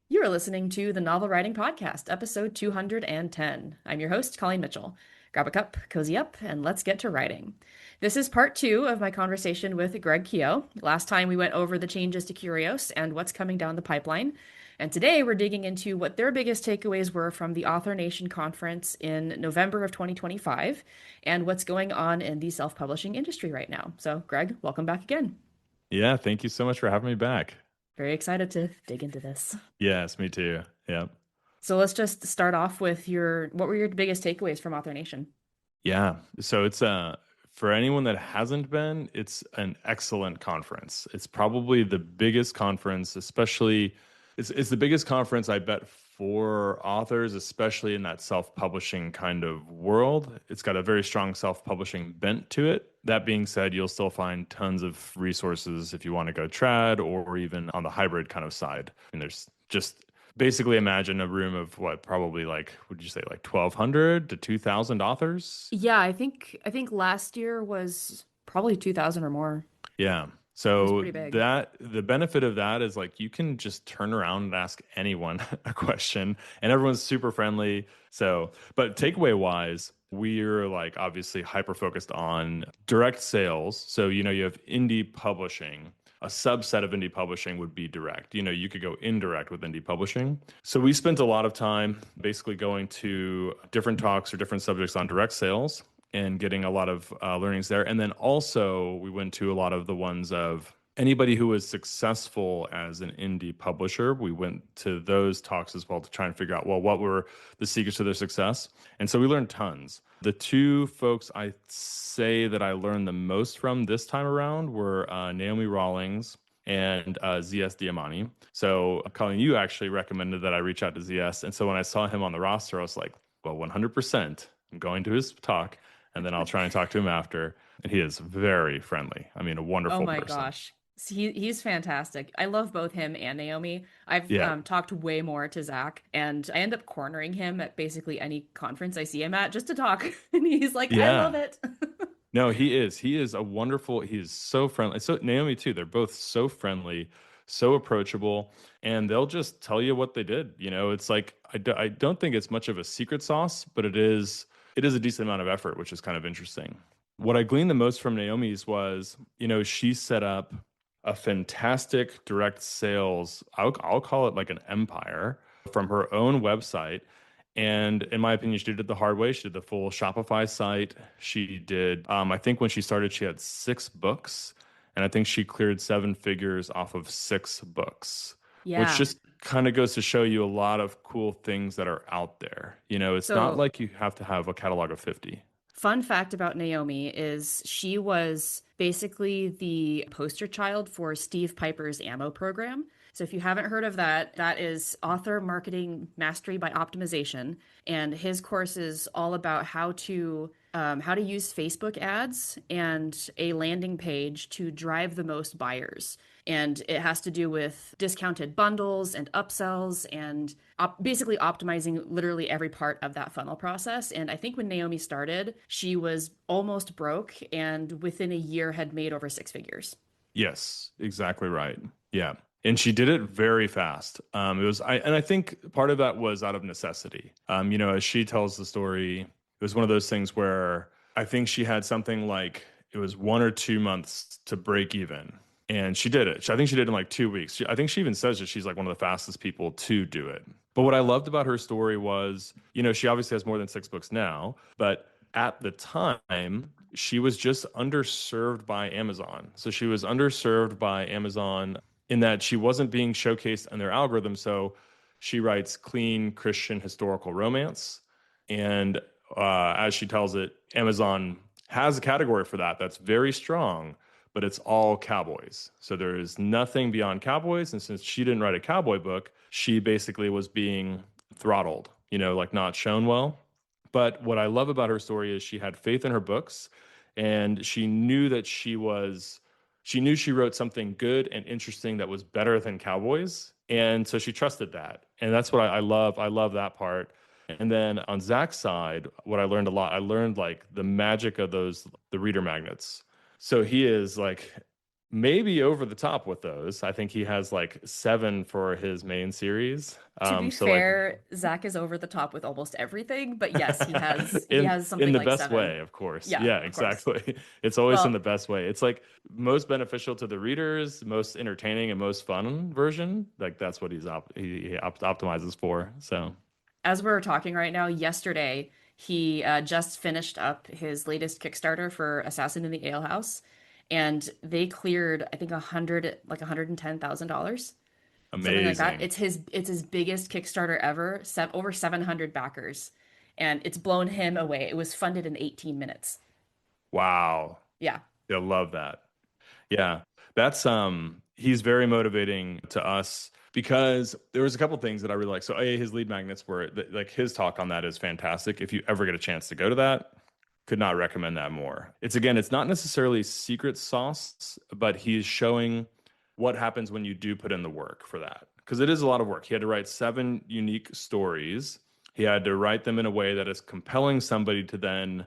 You are listening to the Novel Writing Podcast, episode 210. I'm your host, Colleen Mitchell. Grab a cup, cozy up, and let's get to writing. This is part two of my conversation with Greg Keogh. Last time we went over the changes to Curios and what's coming down the pipeline. And today we're digging into what their biggest takeaways were from the Author Nation conference in November of 2025 and what's going on in the self-publishing industry right now. So, Greg, welcome back again. Yeah, thank you so much for having me back. Very excited to dig into this. Yes, me too. Yeah. So let's just start off with what were your biggest takeaways from Author Nation? Yeah. So it's for anyone that hasn't been, it's an excellent conference. It's probably the biggest conference, especially it's the biggest conference I bet for authors, especially in that self-publishing kind of world. It's got a very strong self-publishing bent to it. That being said, you'll still find tons of resources if you want to go trad or even on the hybrid kind of side. And there's just basically imagine a room of what, probably like, would you say like 1,200 to 2,000 authors? Yeah, I think last year was probably 2000 or more. Yeah. It was So pretty big. that the benefit of that is like you can just turn around and ask anyone a question and everyone's super friendly. So, but takeaway wise, we're like obviously hyper focused on direct sales. So, you have indie publishing. A subset of indie publishing would be direct. You could go indirect with indie publishing. So we spent a lot of time basically going to different talks or different subjects on direct sales and getting a lot of learnings there. And then also we went to a lot of the ones of anybody who was successful as an indie publisher. We went to those talks as well to try and figure out, well, what were the secrets to their success? And so we learned tons. The two folks I say that I learned the most from this time around were Naomi Rawlings and ZS Diamani. So, Colin, you actually recommended that I reach out to ZS. And so when I saw him on the roster, I was like, well, 100%. I'm going to his talk and then I'll try and talk to him after. And he is very friendly. I mean, a Oh wonderful my person. gosh. He's fantastic. I love both him and Naomi. I've Yeah. talked way more to Zach, and I end up cornering him at basically any conference I see him at just to talk. And he's like, I love Yeah. it. No, he is. He is a wonderful, he is so friendly. So Naomi too, they're both so friendly, so approachable, and they'll just tell you what they did. It's like I don't think it's much of a secret sauce, but it is a decent amount of effort, which is kind of interesting. What I gleaned the most from Naomi's was, she set up a fantastic direct sales, I'll call it like an empire from her own website. And in my opinion, she did it the hard way. She did the full Shopify site. She did, I think when she started, she had 6 books. And I think she cleared 7 figures off of 6 books, which Yeah. just kind of goes to show you a lot of cool things that are out there. It's not So like you have to have a catalog of 50. fun fact about Naomi is she was basically the poster child for Steve Piper's Ammo program. So if you haven't heard of that, that is Author Marketing Mastery by Optimization, and his course is all about how to use Facebook ads and a landing page to drive the most buyers. And it has to do with discounted bundles and upsells and basically optimizing literally every part of that funnel process. And I think when Naomi started, she was almost broke and within a year had made over 6 figures. Yes, exactly right. Yeah. And she did it very fast. And I think part of that was out of necessity. As she tells the story, it was one of those things where I think she had something like it was 1 or 2 months to break even. And she did it. I think she did it in like 2 weeks. I think she even says that she's like one of the fastest people to do it. But what I loved about her story was, she obviously has more than 6 books now, but at the time, she was just underserved by Amazon. So she was underserved by Amazon in that she wasn't being showcased in their algorithm. So she writes clean Christian historical romance. And as she tells it, Amazon has a category for that that's very strong, but it's all cowboys. So there is nothing beyond cowboys. And since she didn't write a cowboy book, she basically was being throttled, like not shown well. But what I love about her story is she had faith in her books and she knew she wrote something good and interesting that was better than Cowboys. And so she trusted that. And that's what I love. I love that part. And then on Zach's side, what I learned a lot, I learned like the magic of the reader magnets. So he is like maybe over the top with those. I think he has like 7 for his main series. To be So like fair, Zach is over the top with almost everything, but yes, he has in something the like best seven. way, of course. Yeah, Yeah, of course. exactly. It's always in the Well, best way. It's like most beneficial to the readers, most entertaining and most fun version. Like that's what he optimizes for. So as we're talking right now, yesterday he just finished up his latest Kickstarter for Assassin in the Ale House, and they cleared I think $110,000, something like that. amazing. It's his biggest Kickstarter ever, over 700 backers, and it's blown him away. It was funded in 18 minutes. Wow. Yeah. You'll love that. Yeah. That's he's very motivating to us because there was a couple things that I really like. So his lead magnets were like his talk on that is fantastic. If you ever get a chance to go to that, could not recommend that more. It's not necessarily secret sauce, but he's showing what happens when you do put in the work for that. Because it is a lot of work. He had to write 7 unique stories. He had to write them in a way that is compelling somebody to then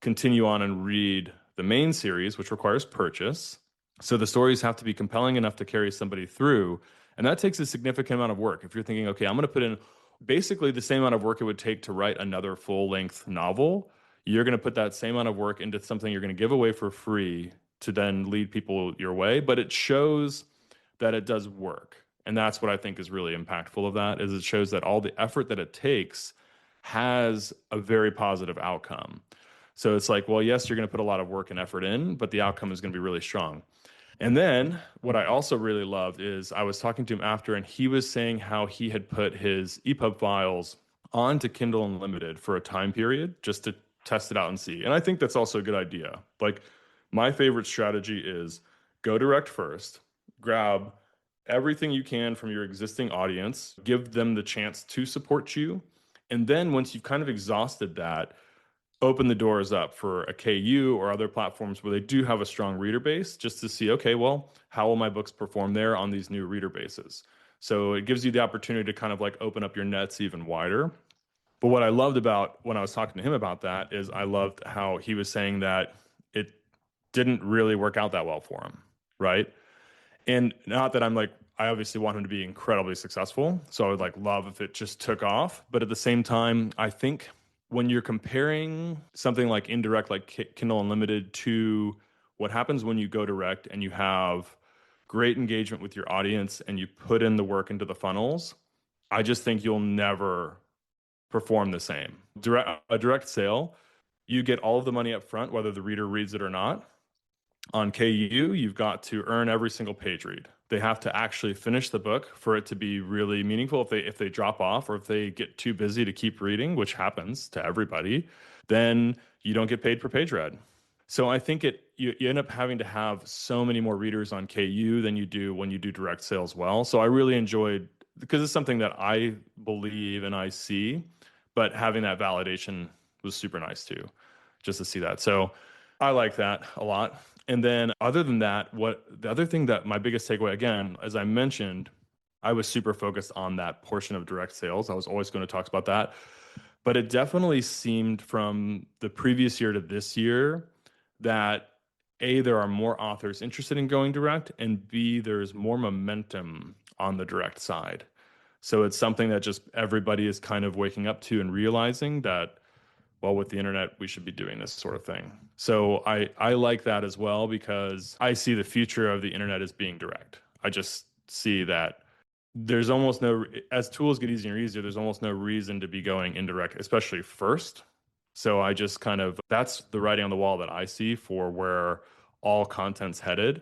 continue on and read the main series, which requires purchase. So the stories have to be compelling enough to carry somebody through. And that takes a significant amount of work. If you're thinking, okay, I'm going to put in basically the same amount of work it would take to write another full length novel, you're going to put that same amount of work into something you're going to give away for free to then lead people your way. But it shows that it does work. And that's what I think is really impactful of that is it shows that all the effort that it takes has a very positive outcome. So it's like, well, yes, you're going to put a lot of work and effort in, but the outcome is going to be really strong. And then what I also really loved is I was talking to him after, and he was saying how he had put his EPUB files onto Kindle Unlimited for a time period just to test it out and see. And I think that's also a good idea. Like, my favorite strategy is go direct first, grab everything you can from your existing audience, give them the chance to support you. And then once you've kind of exhausted that, open the doors up for a KU or other platforms where they do have a strong reader base just to see, okay, well, how will my books perform there on these new reader bases? So it gives you the opportunity to kind of like open up your nets even wider. But what I loved about when I was talking to him about that is I loved how he was saying that it didn't really work out that well for him, right? And not that I'm like, I obviously want him to be incredibly successful. So I would like love if it just took off. But at the same time, I think when you're comparing something like indirect, like Kindle Unlimited, to what happens when you go direct and you have great engagement with your audience and you put in the work into the funnels, I just think you'll never perform the same. A direct sale, you get all of the money up front, whether the reader reads it or not. On KU, you've got to earn every single page read. They have to actually finish the book for it to be really meaningful. If they drop off or if they get too busy to keep reading, which happens to everybody, then you don't get paid per page read. So I think you end up having to have so many more readers on KU than you do when you do direct sales well. So I really enjoyed because it's something that I believe and I see, but having that validation was super nice too, just to see that. So I like that a lot. And then other than that, what the other thing that my biggest takeaway, again, as I mentioned, I was super focused on that portion of direct sales. I was always going to talk about that. But it definitely seemed from the previous year to this year that A, there are more authors interested in going direct, and B, there's more momentum on the direct side. So it's something that just everybody is kind of waking up to and realizing that well, with the internet, we should be doing this sort of thing. So I like that as well because I see the future of the internet as being direct. I just see that there's almost no, as tools get easier and easier, there's almost no reason to be going indirect, especially first. So I just kind of, that's the writing on the wall that I see for where all content's headed.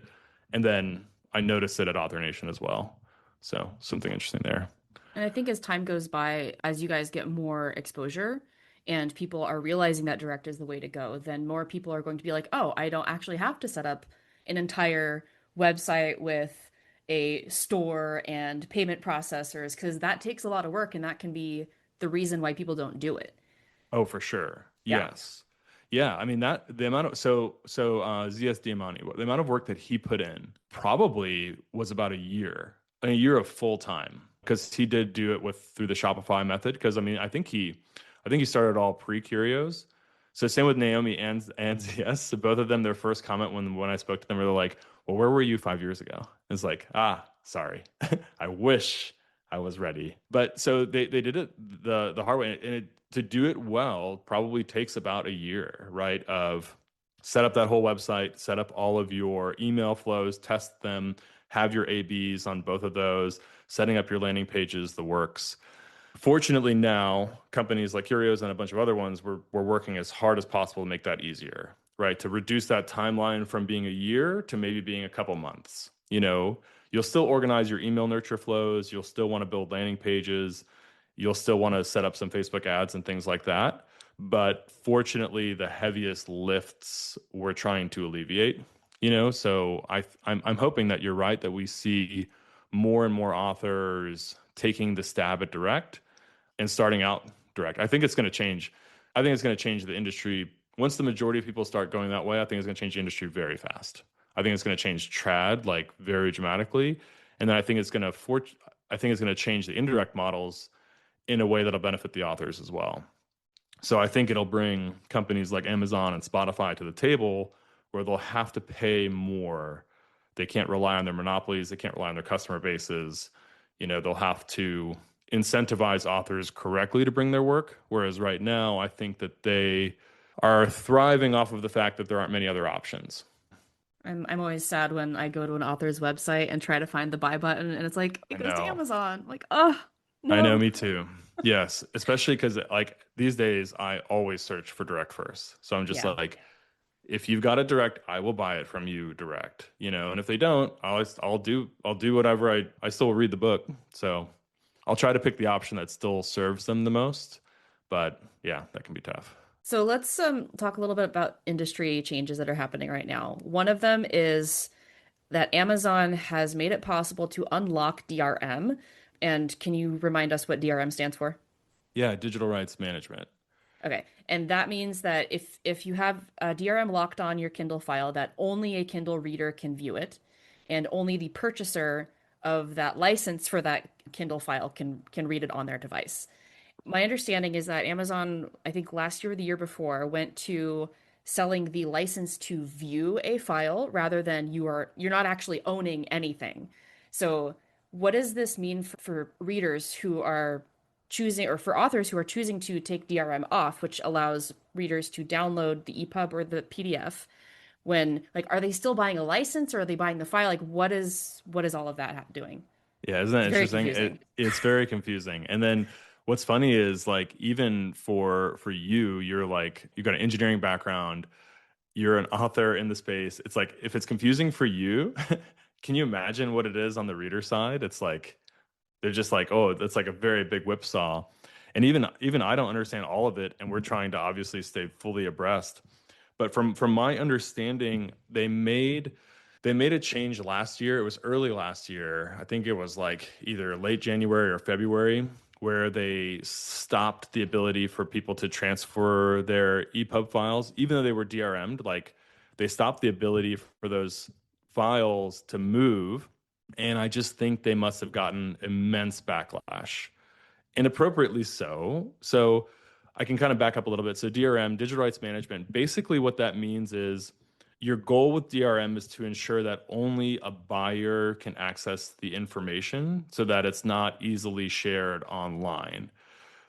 And then I notice it at Author Nation as well. So something interesting there. And I think as time goes by, as you guys get more exposure and people are realizing that direct is the way to go, then more people are going to be like, oh, I don't actually have to set up an entire website with a store and payment processors because that takes a lot of work and that can be the reason why people don't do it. Oh, for sure. Yeah. Yes. Yeah, I mean that the amount of ZS Diamani, the amount of work that he put in probably was about a year of full time because he did do it with through the Shopify method. Because I mean, I think he started all pre Curios. So same with Naomi and ZS. So both of them, their first comment when I spoke to them, were like, well, where were you 5 years ago? It's like, sorry. I wish I was ready. But so they did it the hard way. And to do it well probably takes about a year, right? Of set up that whole website, set up all of your email flows, test them, have your ABs on both of those, setting up your landing pages, the works. Fortunately, now companies like Curios and a bunch of other ones were working as hard as possible to make that easier, right? To reduce that timeline from being a year to maybe being a couple months. You'll still organize your email nurture flows. You'll still want to build landing pages. You'll still want to set up some Facebook ads and things like that. But fortunately, the heaviest lifts we're trying to alleviate. So I'm hoping that you're right, that we see more and more authors taking the stab at direct and starting out direct. I think it's going to change. I think it's going to change the industry. Once the majority of people start going that way, I think it's going to change the industry very fast. I think it's going to change trad like very dramatically, and then I think it's going to change the indirect models in a way that'll benefit the authors as well. So I think it'll bring companies like Amazon and Spotify to the table where they'll have to pay more. They can't rely on their monopolies. They can't rely on their customer bases. They'll have to incentivize authors correctly to bring their work. Whereas right now, I think that they are thriving off of the fact that there aren't many other options. I'm always sad when I go to an author's website and try to find the buy button and it's like it I goes to know. Amazon. I'm like, oh I know, no. me too. Yes, especially because like these days, I always search for direct first. So I'm just Yeah. like, if you've got it direct, I will buy it from you direct. And if they don't, I'll do whatever. I still read the book. So I'll try to pick the option that still serves them the most. But yeah, that can be tough. So let's talk a little bit about industry changes that are happening right now. One of them is that Amazon has made it possible to unlock DRM. And can you remind us what DRM stands for? Yeah, digital rights management. Okay. And that means that if you have a DRM locked on your Kindle file, that only a Kindle reader can view it, and only the purchaser of that license for that Kindle file can read it on their device. My understanding is that Amazon, I think last year or the year before, went to selling the license to view a file rather than you're not actually owning anything. So what does this mean for readers who are choosing, or for authors who are choosing to take DRM off, which allows readers to download the EPUB or the PDF? When like, are they still buying a license or are they buying the file? Like, what is all of that doing? Yeah, isn't that It's very interesting? confusing. It's very confusing. And then what's funny is like even for you, you're like you've got an engineering background, you're an author in the space. It's like if it's confusing for you, can you imagine what it is on the reader side? It's like they're just like, oh, that's like a very big whipsaw. And even I don't understand all of it, and we're trying to obviously stay fully abreast. But from my understanding, they made a change last year. It was early last year. I think it was like either late January or February, where they stopped the ability for people to transfer their EPUB files, even though they were DRM'd. Like they stopped the ability for those files to move. And I just think they must have gotten immense backlash, and appropriately so. So I can kind of back up a little bit. So DRM, digital rights management, basically what that means is your goal with DRM is to ensure that only a buyer can access the information so that it's not easily shared online.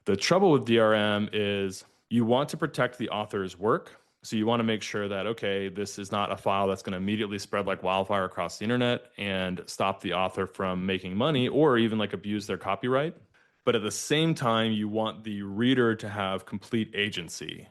The trouble with DRM is you want to protect the author's work. So you want to make sure that, okay, this is not a file that's going to immediately spread like wildfire across the internet and stop the author from making money or even like abuse their copyright. But at the same time, you want the reader to have complete agency.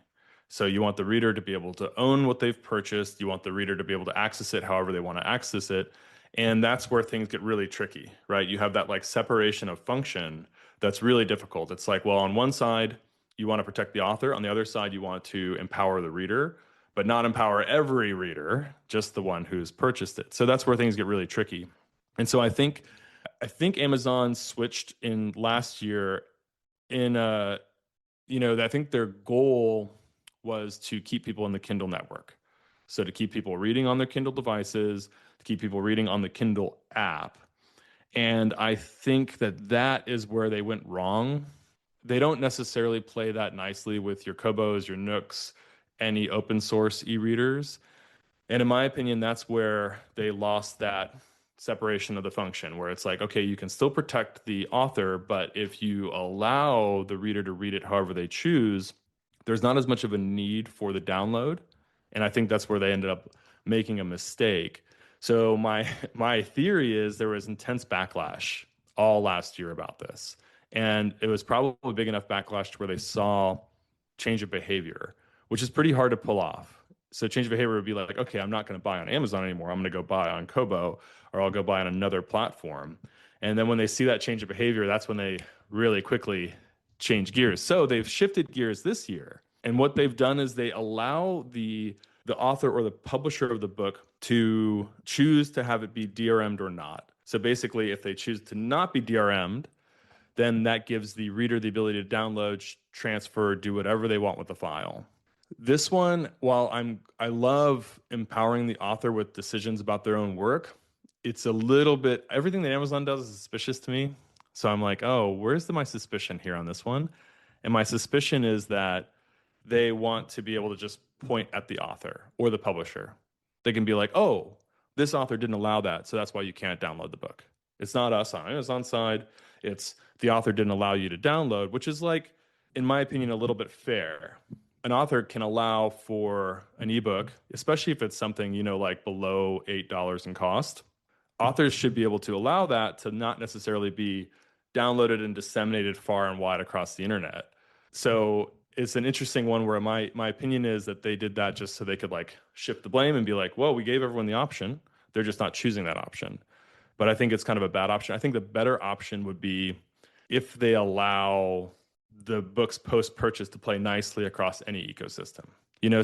So you want the reader to be able to own what they've purchased. You want the reader to be able to access it however they want to access it. And that's where things get really tricky, right? You have that like separation of function that's really difficult. It's like, well, on one side, you want to protect the author. On the other side, you want to empower the reader, but not empower every reader, just the one who's purchased it. So that's where things get really tricky. And so I think Amazon switched in last year in I think their goal was to keep people in the Kindle network. So to keep people reading on their Kindle devices, to keep people reading on the Kindle app. And I think that is where they went wrong. They don't necessarily play that nicely with your Kobos, your Nooks, any open source e-readers. And in my opinion, that's where they lost that separation of the function, where it's like, okay, you can still protect the author, but if you allow the reader to read it however they choose, there's not as much of a need for the download. And I think that's where they ended up making a mistake. So my theory is there was intense backlash all last year about this. And it was probably big enough backlash to where they saw change of behavior, which is pretty hard to pull off. So change of behavior would be like, okay, I'm not going to buy on Amazon anymore. I'm going to go buy on Kobo, or I'll go buy on another platform. And then when they see that change of behavior, that's when they really quickly change gears. So they've shifted gears this year. And what they've done is they allow the author or the publisher of the book to choose to have it be DRM'd or not. So basically, if they choose to not be DRM'd, then that gives the reader the ability to download, transfer, do whatever they want with the file. This one, while I love empowering the author with decisions about their own work, it's a little bit everything that Amazon does is suspicious to me. So I'm like, oh, my suspicion here on this one? And my suspicion is that they want to be able to just point at the author or the publisher. They can be like, oh, this author didn't allow that, so that's why you can't download the book. It's not us on Amazon side. It's the author didn't allow you to download, which is like, in my opinion, a little bit fair. An author can allow for an ebook, especially if it's something, like below $8 in cost. Authors should be able to allow that to not necessarily be downloaded and disseminated far and wide across the internet. So it's an interesting one where my opinion is that they did that just so they could like shift the blame and be like, well, we gave everyone the option. They're just not choosing that option. But I think it's kind of a bad option. I think the better option would be if they allow the books post-purchase to play nicely across any ecosystem.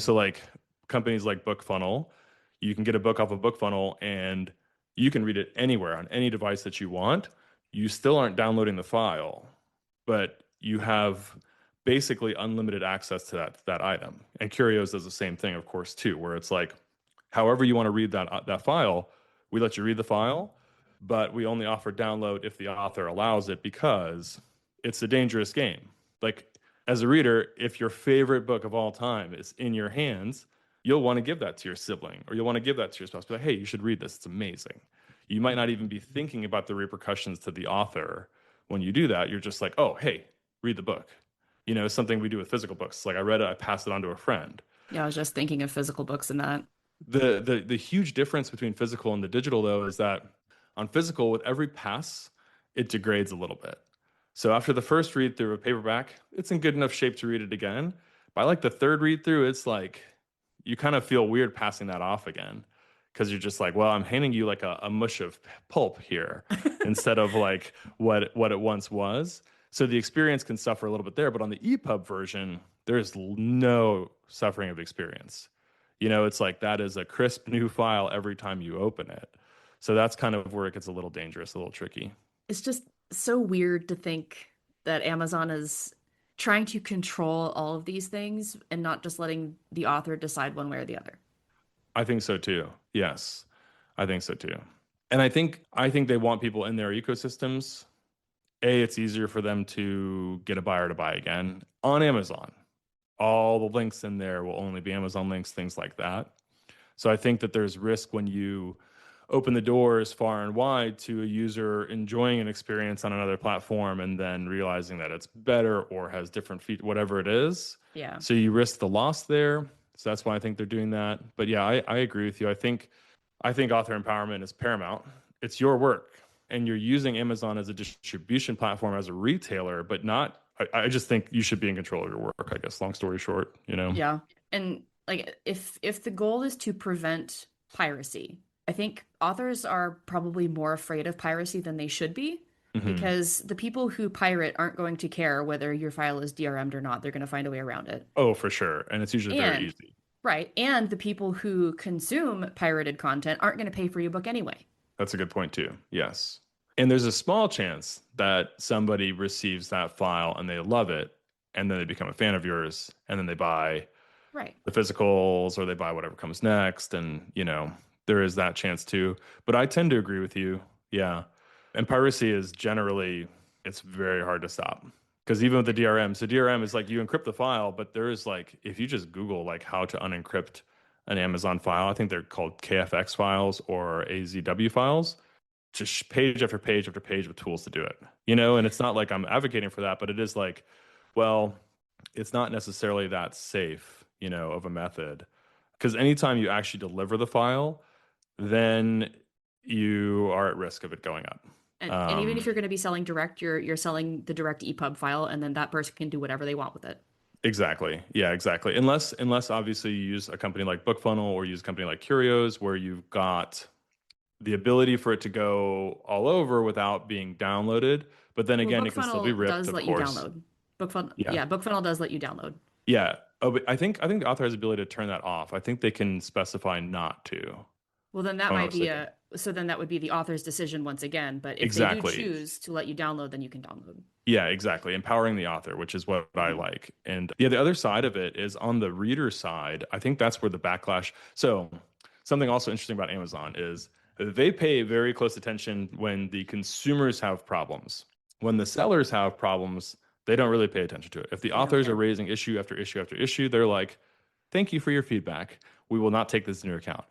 So like companies like BookFunnel, you can get a book off of BookFunnel and you can read it anywhere on any device that you want. You still aren't downloading the file, but you have basically unlimited access to that item. And Curios does the same thing, of course, too, where it's like, however you want to read that file, we let you read the file, but we only offer download if the author allows it because it's a dangerous game. Like, as a reader, if your favorite book of all time is in your hands, you'll want to give that to your sibling or you'll want to give that to your spouse. Be like, hey, you should read this. It's amazing. You might not even be thinking about the repercussions to the author when you do that. You're just like, oh, hey, read the book. It's something we do with physical books. Like I read it, I passed it on to a friend. Yeah, I was just thinking of physical books in that. The huge difference between physical and the digital, though, is that on physical, with every pass, it degrades a little bit. So after the first read through of a paperback, it's in good enough shape to read it again. By like the third read through, it's like you kind of feel weird passing that off again because you're just like, well, I'm handing you like a mush of pulp here instead of like what it once was. So the experience can suffer a little bit there. But on the EPUB version, there's no suffering of experience. It's like that is a crisp new file every time you open it. So that's kind of where it gets a little dangerous, a little tricky. It's just so weird to think that Amazon is trying to control all of these things and not just letting the author decide one way or the other. I think so too. Yes, I think so too. And I think they want people in their ecosystems. It's easier for them to get a buyer to buy again on Amazon. All the links in there will only be Amazon links, things like that. So I think that there's risk when you open the doors far and wide to a user enjoying an experience on another platform and then realizing that it's better or has different features, whatever it is. Yeah. So you risk the loss there. So that's why I think they're doing that. But yeah, I agree with you. I think author empowerment is paramount. It's your work and you're using Amazon as a distribution platform as a retailer, but not I just think you should be in control of your work, I guess, long story short. Yeah. And like if the goal is to prevent piracy, I think authors are probably more afraid of piracy than they should be Hmm. because the people who pirate aren't going to care whether your file is DRM'd or not. They're going to find a way around it. Oh, for sure. And it's usually very And easy. right, and the people who consume pirated content aren't going to pay for your book anyway. That's a good point too. Yes. And there's a small chance that somebody receives that file and they love it and then they become a fan of yours and then they buy Right. the physicals or they buy whatever comes next and there is that chance too. But I tend to agree with you. Yeah. And piracy is generally it's very hard to stop. Because even with the DRM, so DRM is like you encrypt the file, but there is like if you just Google like how to unencrypt an Amazon file. I think they're called KFX files or AZW files, just page after page after page with tools to do it. And it's not like I'm advocating for that, but it is like, well, it's not necessarily that safe, of a method. Because anytime you actually deliver the file, then you are at risk of it going up. And even if Um, you're going to be selling direct, you're selling the direct EPUB file, and then that person can do whatever they want with it. exactly. Yeah, exactly. Unless obviously you use a company like BookFunnel or use a company like Curios where you've got the ability for it to go all over without being downloaded. But then Well, again, it can still be BookFunnel ripped, does of let you course. download. BookFunnel, Yeah. yeah, BookFunnel does let you download. Yeah. Oh, but I think the author has the ability to turn that off. I think they can specify not to, if Well, then that I'm not might be mistaken. a so then that would be the author's decision once again. But if they do Exactly. choose to let you download, then you can download. Yeah, exactly. Empowering the author, which is what I Hmm. like. And yeah, the other side of it is on the reader side. I think that's where the backlash. So, something also interesting about Amazon is they pay very close attention when the consumers have problems. When the sellers have problems, they don't really pay attention to it. If the They don't authors are care. raising issue after issue after issue, they're like, thank you for your feedback. We will not take this into account.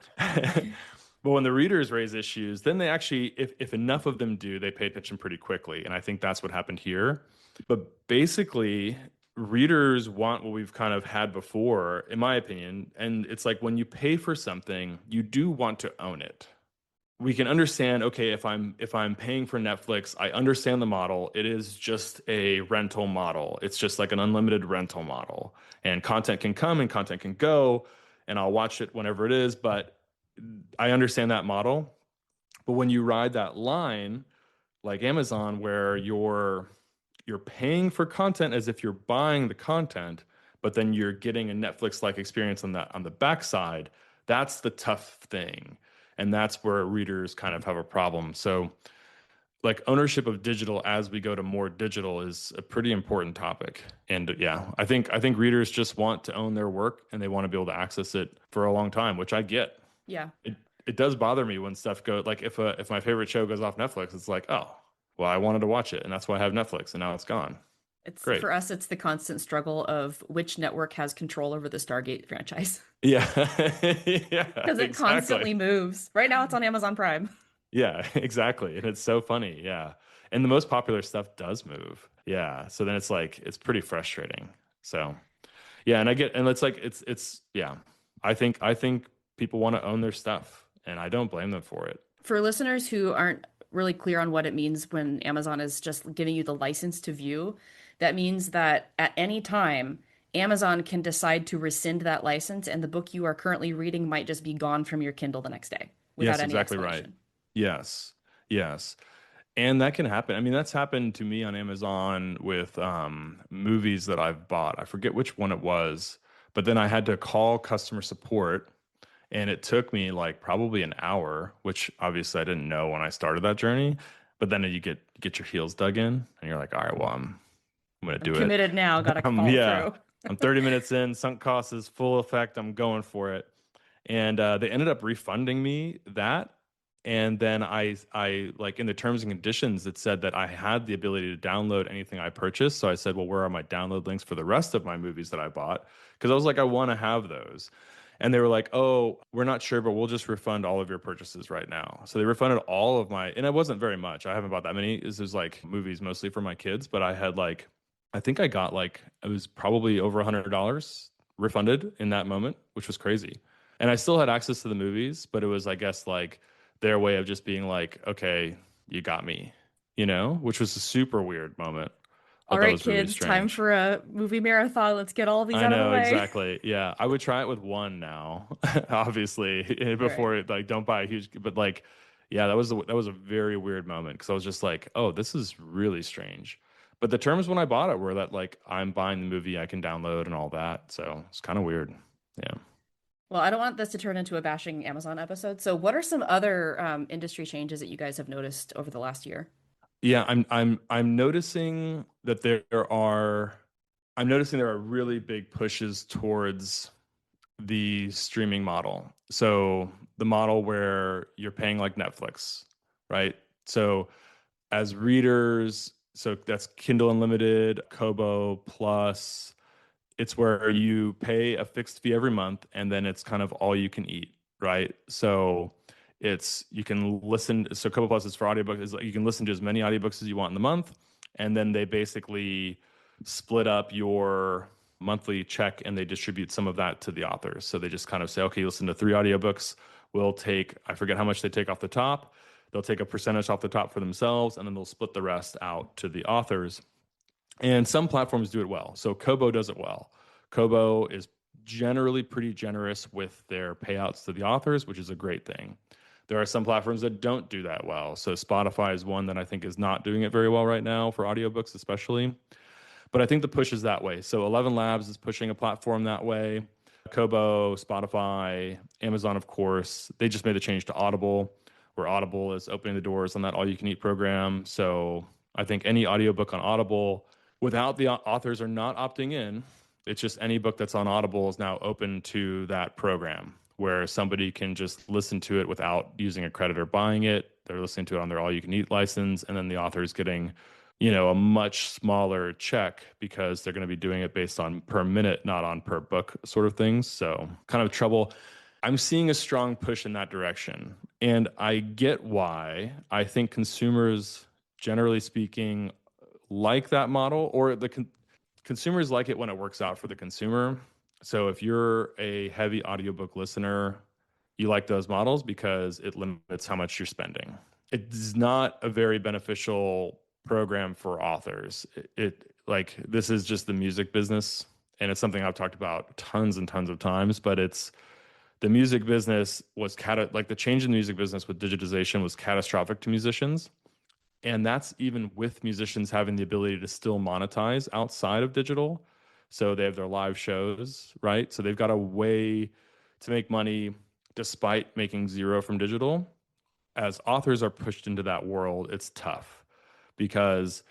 But when the readers raise issues, then they actually, if enough of them do, they pay attention pretty quickly. And I think that's what happened here. But basically, readers want what we've kind of had before, in my opinion. And it's like when you pay for something, you do want to own it. We can understand, okay, if I'm paying for Netflix, I understand the model. It is just a rental model. It's just like an unlimited rental model. And content can come and content can go, and I'll watch it whenever it is, but I understand that model. But when you ride that line, like Amazon, where you're paying for content as if you're buying the content, but then you're getting a Netflix-like experience on the backside, that's the tough thing. And that's where readers kind of have a problem. So, like ownership of digital as we go to more digital is a pretty important topic. And yeah, I think readers just want to own their work and they want to be able to access it for a long time, which I get. Yeah. It does bother me when stuff goes like if my favorite show goes off Netflix, it's like, oh, well, I wanted to watch it and that's why I have Netflix and now it's gone. It's Great. for us, it's the constant struggle of which network has control over the Stargate franchise Yeah. Yeah, because it exactly. constantly moves. Right now, it's on Amazon Prime. Yeah, exactly. And it's so funny. Yeah. And the most popular stuff does move. Yeah. So then it's like it's pretty frustrating. So yeah, and and it's like it's yeah. I think people want to own their stuff and I don't blame them for it. For listeners who aren't really clear on what it means when Amazon is just giving you the license to view, that means that at any time, Amazon can decide to rescind that license, and the book you are currently reading might just be gone from your Kindle the next day without Yes, any exactly right. explanation. Yes. Yes. And that can happen. I mean, that's happened to me on Amazon with movies that I've bought. I forget which one it was, but then I had to call customer support and it took me like probably an hour, which obviously I didn't know when I started that journey. But then you get your heels dug in and you're like, all right, well, I'm gonna I'm do it. committed now, got to follow Yeah, through. I'm 30 minutes in, sunk cost is full effect. I'm going for it. And they ended up refunding me that. And then I like in the terms and conditions, it said that I had the ability to download anything I purchased. So I said, well, where are my download links for the rest of my movies that I bought? Because I was like, I want to have those. And they were like, oh, we're not sure, but we'll just refund all of your purchases right now. So they refunded all of my, and it wasn't very much. I haven't bought that many. This is like movies mostly for my kids, but I had like, I think I got like, it was probably over $100 refunded in that moment, which was crazy. And I still had access to the movies, but it was, I guess, like their way of just being like, okay, you got me, which was a super weird moment. All Thought that right, was really kids, time strange. for a movie marathon. Let's get all these I out of the know way. exactly. Yeah, I would try it with one now, obviously, Right. before like don't buy a huge. But like, yeah, that was a very weird moment because I was just like, oh, this is really strange. But the terms when I bought it were that like I'm buying the movie I can download and all that, so it's kind of weird. Yeah. Well, I don't want this to turn into a bashing Amazon episode. So, what are some other industry changes that you guys have noticed over the last year? Yeah, I'm noticing that I'm noticing there are really big pushes towards the streaming model. So the model where you're paying like Netflix, right? So as readers, so that's Kindle Unlimited, Kobo Plus, It's where you pay a fixed fee every month and then it's kind of all you can eat, right? So it's you can listen. So Couple Plus is for audiobooks. Is like you can listen to as many audiobooks as you want in the month, and then they basically split up your monthly check and they distribute some of that to the authors. So they just kind of say, okay, you listen to three audiobooks. We'll take, I forget how much they take off the top. They'll take a percentage off the top for themselves, and then they'll split the rest out to the authors. And some platforms do it well. So Kobo does it well. Kobo is generally pretty generous with their payouts to the authors, which is a great thing. There are some platforms that don't do that well. So Spotify is one that I think is not doing it very well right now for audiobooks, especially. But I think the push is that way. So 11 Labs is pushing a platform that way. Kobo, Spotify, Amazon, of course, they just made the change to Audible, where Audible is opening the doors on that all you can eat program. So I think any audiobook on Audible without the authors are not opting in. It's just any book that's on Audible is now open to that program where somebody can just listen to it without using a credit or buying it. They're listening to it on their all you can eat license, and then the author is getting a much smaller check because they're going to be doing it based on per minute, not on per book sort of things. So kind of trouble. I'm seeing a strong push in that direction. And I get why. I think consumers, generally speaking, like that model, or consumers like it when it works out for the consumer. So if you're a heavy audiobook listener, you like those models because it limits how much you're spending. It's not a very beneficial program for authors. Like this is just the music business, and it's something I've talked about tons and tons of times, but it's the music business was like the change in the music business with digitization was catastrophic to musicians. And that's even with musicians having the ability to still monetize outside of digital. So they have their live shows, right? So they've got a way to make money despite making zero from digital. As authors are pushed into that world, it's tough because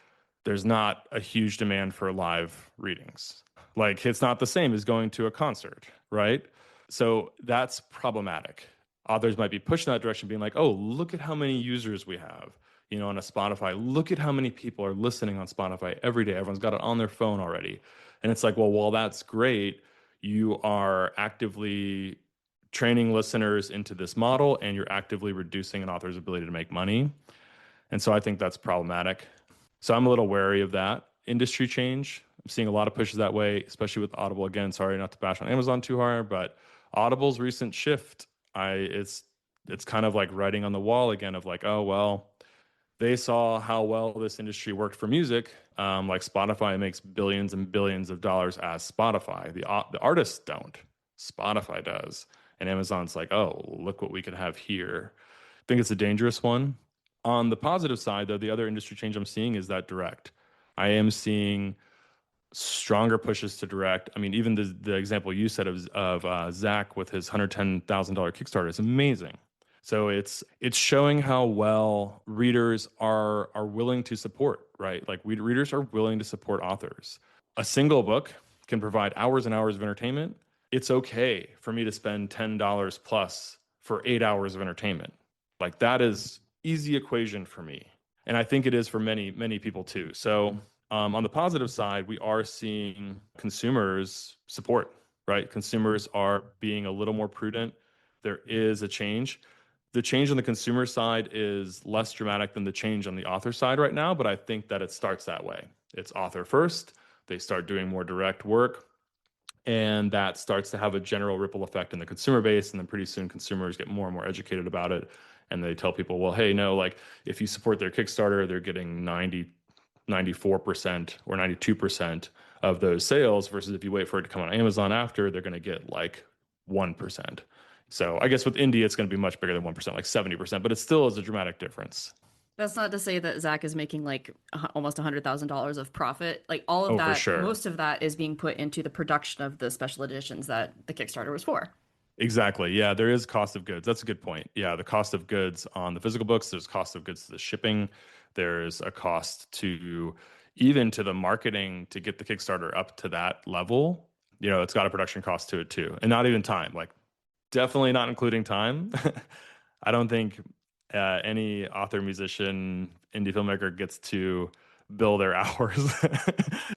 there's not a huge demand for live readings. Like it's not the same as going to a concert, right? So that's problematic. Authors might be pushed in that direction, being like, oh, look at how many users we have, on a Spotify. Look at how many people are listening on Spotify every day. Everyone's got it on their phone already. And it's like, well, while that's great, you are actively training listeners into this model and you're actively reducing an author's ability to make money. And so I think that's problematic. So I'm a little wary of that industry change. I'm seeing a lot of pushes that way, especially with Audible. Again, sorry not to bash on Amazon too hard, but Audible's recent shift, it's kind of like writing on the wall again of like, oh well, they saw how well this industry worked for music. Like Spotify makes billions and billions of dollars as Spotify. The artists don't. Spotify does. And Amazon's like, oh, look what we can have here. I think it's a dangerous one. On the positive side, though, the other industry change I'm seeing is that direct. I am seeing stronger pushes to direct. I mean, even the example you said of Zach with his $110,000 Kickstarter is amazing. So it's showing how well readers are willing to support, right? Like readers are willing to support authors. A single book can provide hours and hours of entertainment. It's okay for me to spend $10 plus for 8 hours of entertainment. Like that is easy equation for me. And I think it is for many, many people too. So on the positive side, we are seeing consumers support, right? Consumers are being a little more prudent. There is a change. The change on the consumer side is less dramatic than the change on the author side right now, but I think that it starts that way. It's author first. They start doing more direct work, and that starts to have a general ripple effect in the consumer base. And then pretty soon consumers get more and more educated about it. And they tell people, well, hey, no, like if you support their Kickstarter, they're getting 94% or 92% of those sales versus if you wait for it to come on Amazon after, they're going to get like 1%. So I guess with indie, it's going to be much bigger than 1%, like 70%, but it still is a dramatic difference. That's not to say that Zach is making like almost $100,000 of profit. Like all of Oh, for that, sure. most of that is being put into the production of the special editions that the Kickstarter was for. Exactly. Yeah, there is cost of goods. That's a good point. Yeah, the cost of goods on the physical books, there's cost of goods to the shipping, there's a cost to even to the marketing to get the Kickstarter up to that level. It's got a production cost to it too. And not even time, like definitely not including time. I don't think any author, musician, indie filmmaker gets to bill their hours.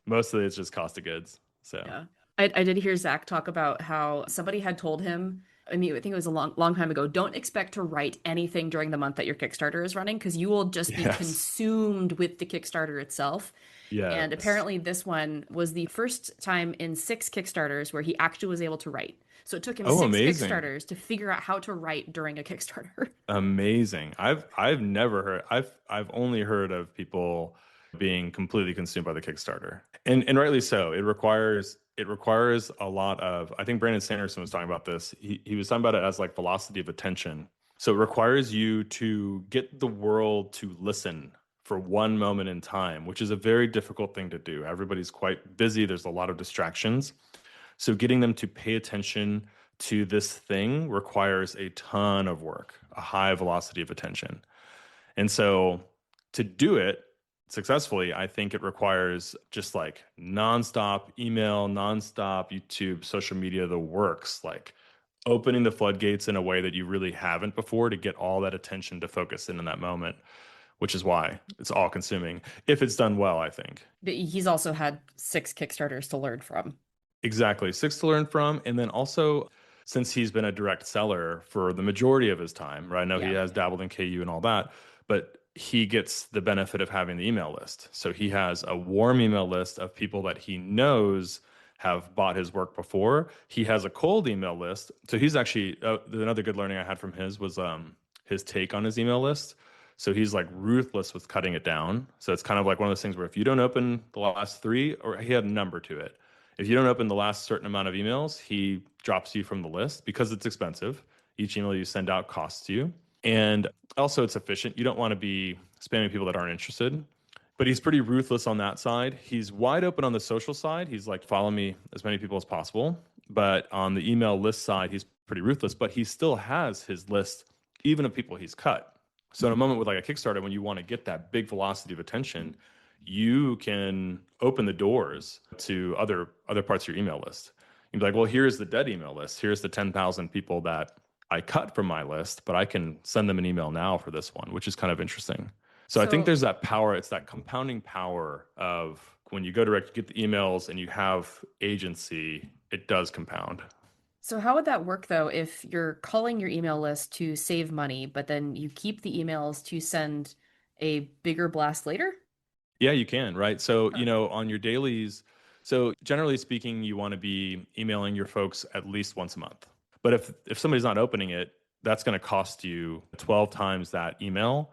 Mostly it's just cost of goods. So Yeah. I did hear Zach talk about how somebody had told him, I mean, I think it was a long time ago, don't expect to write anything during the month that your Kickstarter is running because you will just be Yes. consumed with the Kickstarter itself. And Yes. apparently, this one was the first time in six Kickstarters where he actually was able to write. So it took him Oh, six amazing. Kickstarters to figure out how to write during a Kickstarter. Amazing. I've never heard I've only heard of people being completely consumed by the Kickstarter. And rightly so. It requires a lot of, I think Brandon Sanderson was talking about this. He was talking about it as like velocity of attention. So it requires you to get the world to listen for one moment in time, which is a very difficult thing to do. Everybody's quite busy. There's a lot of distractions. So getting them to pay attention to this thing requires a ton of work, a high velocity of attention. And so to do it successfully, I think it requires just like nonstop email, nonstop YouTube, social media, the works, like opening the floodgates in a way that you really haven't before to get all that attention to focus in that moment, which is why it's all consuming if it's done well, I think. But he's also had six Kickstarters to learn from. Exactly. Six to learn from. And then also, since he's been a direct seller for the majority of his time, right? I know he Yeah. has dabbled in KU and all that, but he gets the benefit of having the email list. So he has a warm email list of people that he knows have bought his work before. He has a cold email list. So he's actually, another good learning I had from his was his take on his email list. So he's like ruthless with cutting it down. So it's kind of like one of those things where if you don't open the last three, or he had a number to it, if you don't open the last certain amount of emails, he drops you from the list because it's expensive. Each email you send out costs you. And also, it's efficient. You don't want to be spamming people that aren't interested. But he's pretty ruthless on that side. He's wide open on the social side. He's like, follow me as many people as possible. But on the email list side, he's pretty ruthless. But he still has his list, even of people he's cut. So in a moment with like a Kickstarter, when you want to get that big velocity of attention, you can open the doors to other parts of your email list. You'd be like, well, here's the dead email list. Here's the 10,000 people that I cut from my list, but I can send them an email now for this one, which is kind of interesting. So I think So there's that power. It's that compounding power of when you go direct, you get the emails and you have agency, it does compound. So how would that work though if you're calling your email list to save money, but then you keep the emails to send a bigger blast later? Yeah, you can, right? So, Huh. on your dailies, so generally speaking, you want to be emailing your folks at least once a month. But if somebody's not opening it, that's going to cost you 12 times that email,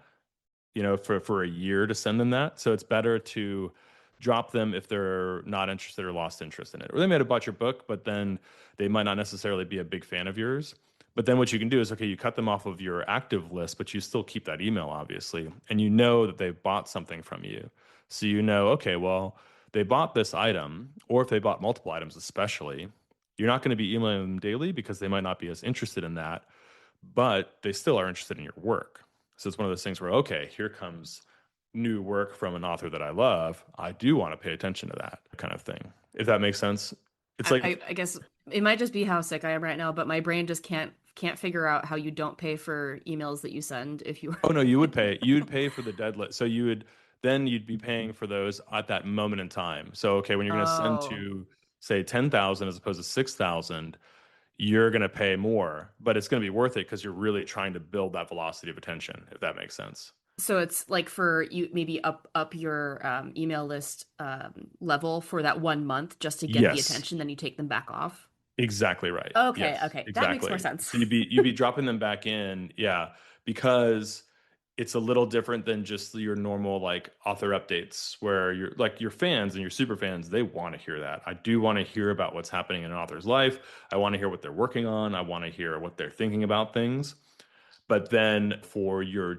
for a year to send them that. So it's better to drop them if they're not interested or lost interest in it. Or they might have bought your book, but then they might not necessarily be a big fan of yours. But then what you can do is, okay, you cut them off of your active list, but you still keep that email, obviously. And you know that they've bought something from you. So you know, okay, well, they bought this item, or if they bought multiple items, especially, you're not going to be emailing them daily because they might not be as interested in that, but they still are interested in your work. So it's one of those things where, okay, here comes new work from an author that I love. I do want to pay attention to that kind of thing. If that makes sense. It's like, I guess it might just be how sick I am right now, but my brain just can't figure out how you don't pay for emails that you send if you oh no, you would pay for the dead list. So you'd be paying for those at that moment in time. So okay, when you're going to send Oh. to say 10,000 as opposed to 6,000, you're going to pay more, but it's going to be worth it because you're really trying to build that velocity of attention, if that makes sense. So it's like for you maybe up your email list level for that 1 month just to get the Yes. attention, then you take them back off. Exactly right. Okay, Yes, okay. That makes more exactly. sense. So you'd be dropping them back in, yeah, because it's a little different than just your normal like author updates where you're like your fans and your super fans, they want to hear that. I do want to hear about what's happening in an author's life. I want to hear what they're working on. I want to hear what they're thinking about things. But then for your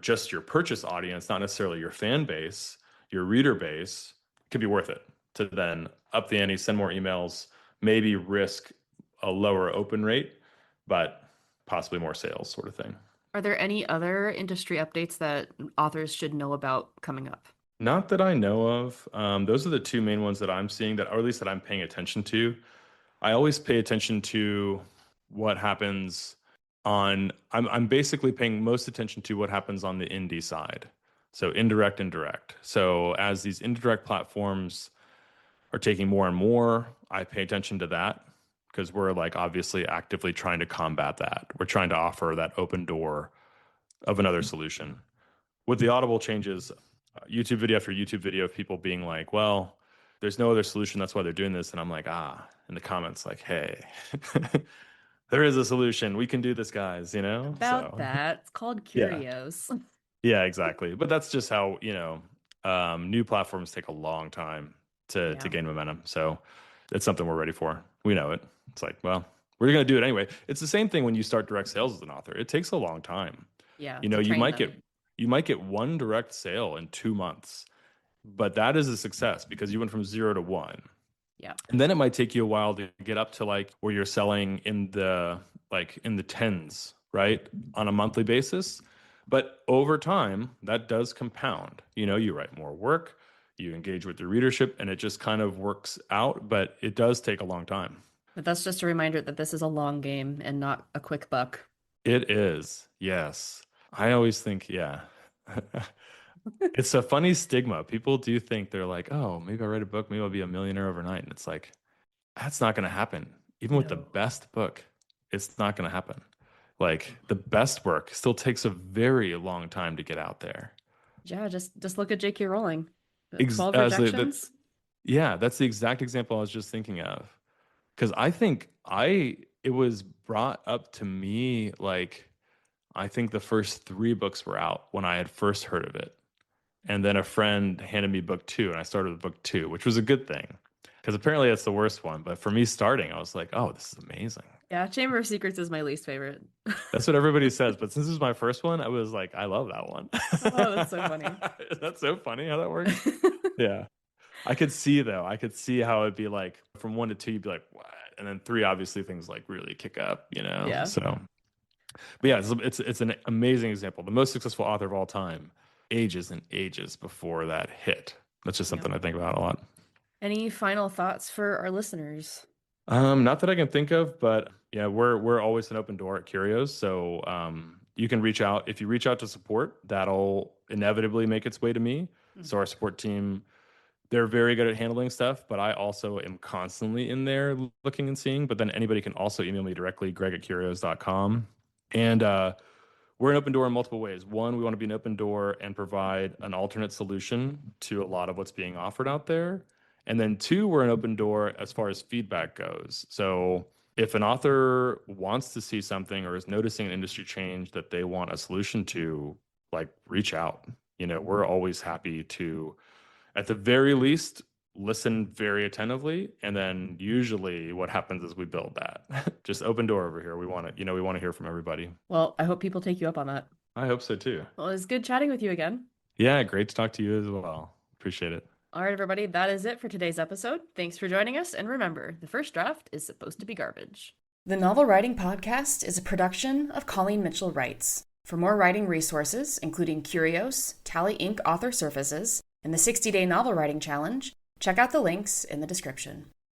purchase audience, not necessarily your fan base, your reader base, it could be worth it to then up the ante, send more emails, maybe risk a lower open rate, but possibly more sales sort of thing. Are there any other industry updates that authors should know about coming up? Not that I know of. Those are the two main ones that I'm seeing that, or at least that I'm paying attention to. I always pay attention to what happens I'm basically paying most attention to what happens on the indie side. So indirect and direct. So as these indirect platforms are taking more and more. I pay attention to that because we're like obviously actively trying to combat that. We're trying to offer that open door of another solution. With the Audible changes, YouTube video after YouTube video of people being like, well, there's no other solution. That's why they're doing this. And I'm like, in the comments, like, hey, there is a solution. We can do this, guys, you know? About So, that, it's called yeah. Curios. Yeah, exactly. But that's just how, new platforms take a long time to Yeah. gain momentum. So it's something we're ready for. We know it. It's like, well, we're going to do it anyway. It's the same thing when you start direct sales as an author. It takes a long time. Yeah, You to know, train them. you might get one direct sale in 2 months, but that is a success because you went from 0 to 1. Yeah. And then it might take you a while to get up to like where you're selling in the tens, right? On a monthly basis. But over time, that does compound. You know, you write more work, you engage with your readership, and it just kind of works out, but it does take a long time. But that's just a reminder that this is a long game and not a quick buck. It is. Yes. I always think, yeah. It's a funny stigma. People do think they're like, oh, maybe I'll write a book, maybe I'll be a millionaire overnight. And it's like, that's not going to happen. Even with the No. best book, it's not going to happen. Like the best work still takes a very long time to get out there. Yeah, just look at J.K. Rowling. Ex 12 as the rejections? Yeah, that's the exact example I was just thinking of. Because I think it was brought up to me like I think the first 3 books were out when I had first heard of it. And then a friend handed me book 2, and I started with book 2, which was a good thing. Because apparently that's the worst one. But for me starting, I was like, oh, this is amazing. Yeah, Chamber of Secrets is my least favorite. That's what everybody says. But since this is my first one, I was like, I love that one. Oh, that's so funny. That's so funny how that works. Yeah. I could see how it'd be like from 1 to 2, you'd be like, what? And then 3, obviously things like really kick up, you know? Yeah. So, but yeah, it's an amazing example. The most successful author of all time, ages and ages before that hit. That's just Yeah. something I think about a lot. Any final thoughts for our listeners? Not that I can think of, but yeah, we're always an open door at Curios. So you can reach out. If you reach out to support, that'll inevitably make its way to me. So our support team, they're very good at handling stuff, but I also am constantly in there looking and seeing. But then anybody can also email me directly, greg@curios.com. And we're an open door in multiple ways. One, we want to be an open door and provide an alternate solution to a lot of what's being offered out there. And then 2, we're an open door as far as feedback goes. So if an author wants to see something or is noticing an industry change that they want a solution to, like reach out. You know, we're always happy to, at the very least, listen very attentively. And then usually what happens is we build that. Just open door over here. We want to, we want to hear from everybody. Well, I hope people take you up on that. I hope so too. Well, it was good chatting with you again. Yeah, great to talk to you as well. Appreciate it. All right, everybody, that is it for today's episode. Thanks for joining us, and remember, the first draft is supposed to be garbage. The Novel Writing Podcast is a production of Colleen Mitchell Writes. For more writing resources, including Curios, Tally Inc. author services, and the 60-day novel writing challenge, check out the links in the description.